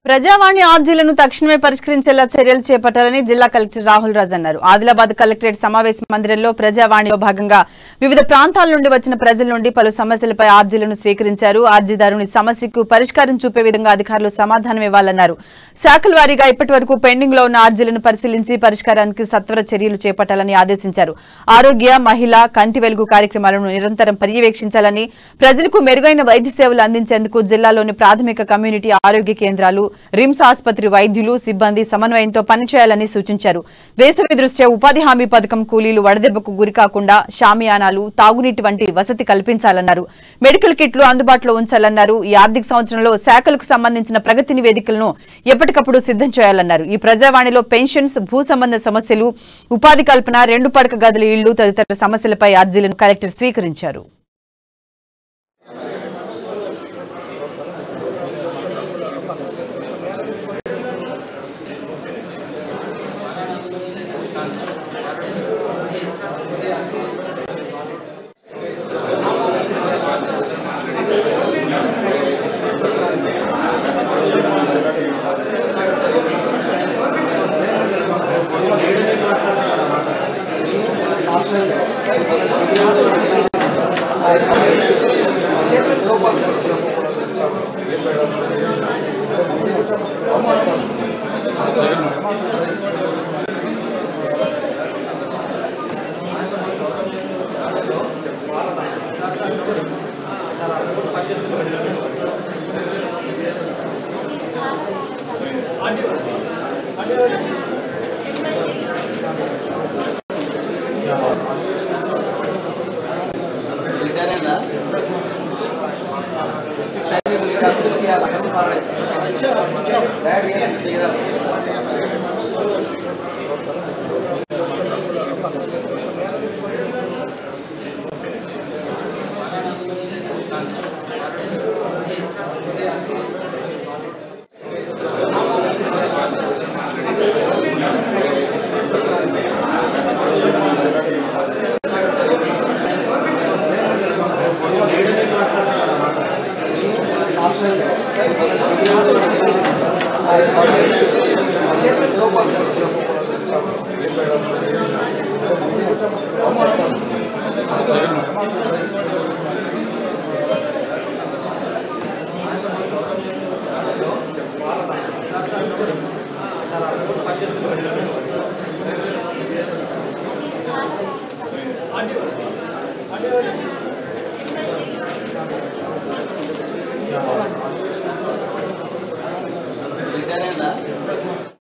ప్రజావాణి ఆర్జీలను తక్షణమే పరిష్కరించేలా చర్యలు చేపట్టాలని జిల్లా కలెక్టర్ రాహుల్ రాజ్ అన్నారు. ఆదిలాబాద్ కలెక్టరేట్ సమావేశ మందిరంలో ప్రజావాణిలో భాగంగా వివిధ ప్రాంతాల నుండి వచ్చిన ప్రజల నుండి పలు సమస్యలపై ఆర్జీలను స్వీకరించారు. ఆర్జీదారుని సమస్యకు పరిష్కారం చూపే విధంగా అధికారులు సమాధానం ఇవ్వాలన్నారు. శాఖల వారీగా ఇప్పటివరకు పెండింగ్ లో ఉన్న ఆర్జీలను పరిశీలించి పరిష్కారానికి సత్వర చర్యలు చేపట్టాలని ఆదేశించారు. ఆరోగ్య, మహిళా, కంటి వెలుగు కార్యక్రమాలను నిరంతరం పర్యవేక్షించాలని, ప్రజలకు మెరుగైన వైద్య సేవలు అందించేందుకు జిల్లాలోని ప్రాథమిక కమ్యూనిటీ ఆరోగ్య కేంద్రాలు, రిమ్స్ ఆసుపత్రి వైద్యులు, సిబ్బంది సమన్వయంతో పనిచేయాలని సూచించారు. వేసవి దృష్ట్యా ఉపాధి హామీ పథకం కూలీలు వడదెబ్బకు గురికాకుండా షామియానాలు, తాగునీటి వంటి వసతి కల్పించాలన్నారు. మెడికల్ కిట్లు అందుబాటులో ఉంచాలన్నారు. ఈ ఆర్థిక సంవత్సరంలో శాఖలకు సంబంధించిన ప్రగతి నివేదికలను ఎప్పటికప్పుడు సిద్ధం చేయాలన్నారు. ఈ ప్రజావాణిలో పెన్షన్స్, భూ సంబంధ సమస్యలు, ఉపాధి కల్పన, 2 పడక గదుల ఇళ్లు తదితర సమస్యలపై అర్జీలను కలెక్టర్ స్వీకరించారు.